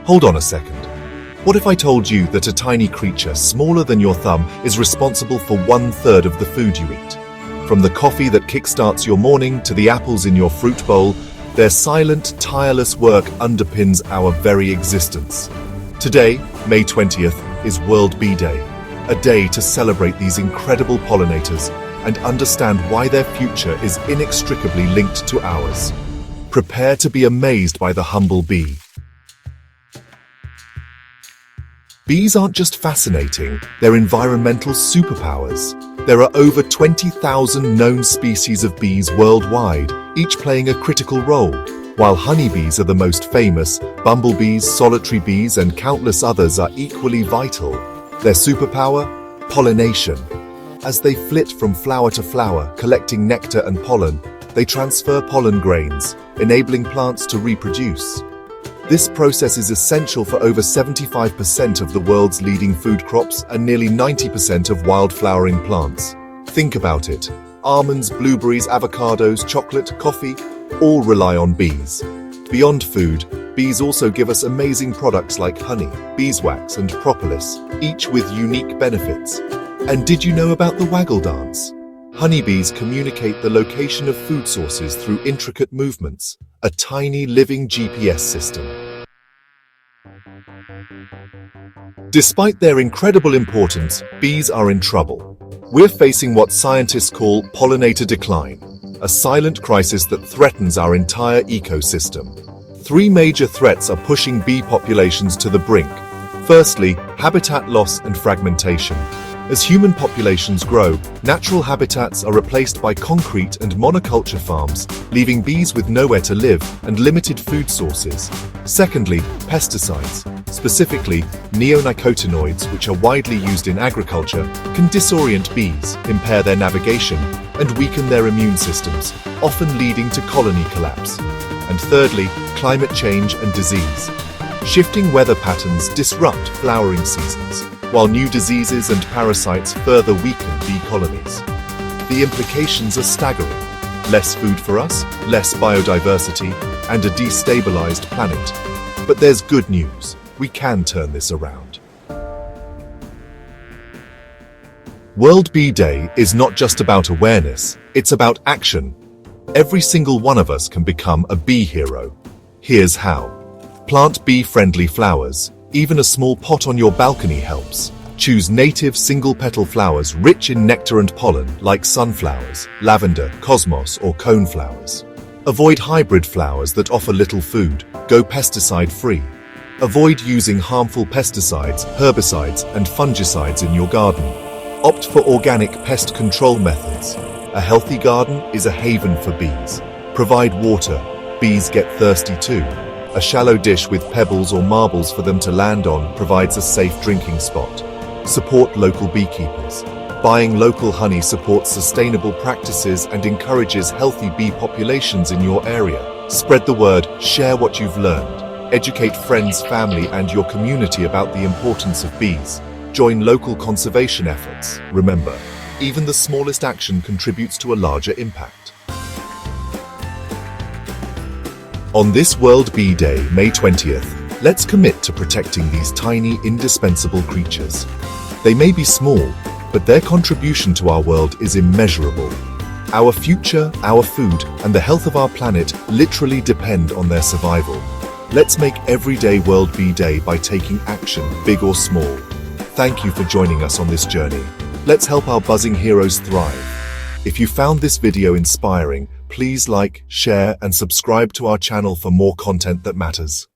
Hold on a second. What if I told you that a tiny creature smaller than your thumb is responsible for 1/3 of the food you eat? From the coffee that kickstarts your morning to the apples in your fruit bowl, their silent, tireless work underpins our very existence. Today, May 20th, is World Bee Day, a day to celebrate these incredible pollinators and understand why their future is inextricably linked to ours. Prepare to be amazed by the humble bee. Bees aren't just fascinating, they're environmental superpowers. There are over 20,000 known species of bees worldwide, each playing a critical role. While honeybees are the most famous, bumblebees, solitary bees, and countless others are equally vital. Their superpower? Pollination. As they flit from flower to flower, collecting nectar and pollen, they transfer pollen grains, enabling plants to reproduce. This process is essential for over 75% of the world's leading food crops and nearly 90% of wild-flowering plants. Think about it. Almonds, blueberries, avocados, chocolate, coffee, all rely on bees. Beyond food, bees also give us amazing products like honey, beeswax, and propolis, each with unique benefits. And did you know about the waggle dance? Honeybees communicate the location of food sources through intricate movements, a tiny living GPS system. Despite their incredible importance, bees are in trouble. We're facing what scientists call pollinator decline, a silent crisis that threatens our entire ecosystem. Three major threats are pushing bee populations to the brink. Firstly, habitat loss and fragmentation. As human populations grow, natural habitats are replaced by concrete and monoculture farms, leaving bees with nowhere to live and limited food sources. Secondly, pesticides, specifically neonicotinoids, which are widely used in agriculture, can disorient bees, impair their navigation, and weaken their immune systems, often leading to colony collapse. And thirdly, climate change and disease. Shifting weather patterns disrupt flowering seasons, while new diseases and parasites further weaken bee colonies. The implications are staggering. Less food for us, less biodiversity, and a destabilized planet. But there's good news. We can turn this around. World Bee Day is not just about awareness, it's about action. Every single one of us can become a bee hero. Here's how. Plant bee-friendly flowers. Even a small pot on your balcony helps. Choose native single-petal flowers rich in nectar and pollen, like sunflowers, lavender, cosmos, or coneflowers. Avoid hybrid flowers that offer little food. Go pesticide-free. Avoid using harmful pesticides, herbicides, and fungicides in your garden. Opt for organic pest control methods. A healthy garden is a haven for bees. Provide water. Bees get thirsty too. A shallow dish with pebbles or marbles for them to land on provides a safe drinking spot. Support local beekeepers. Buying local honey supports sustainable practices and encourages healthy bee populations in your area. Spread the word, share what you've learned. Educate friends, family, and your community about the importance of bees. Join local conservation efforts. Remember, even the smallest action contributes to a larger impact. On this World Bee Day, May 20th, let's commit to protecting these tiny, indispensable creatures. They may be small, but their contribution to our world is immeasurable. Our future, our food, and the health of our planet literally depend on their survival. Let's make every day World Bee Day by taking action, big or small. Thank you for joining us on this journey. Let's help our buzzing heroes thrive. If you found this video inspiring, please like, share, and subscribe to our channel for more content that matters.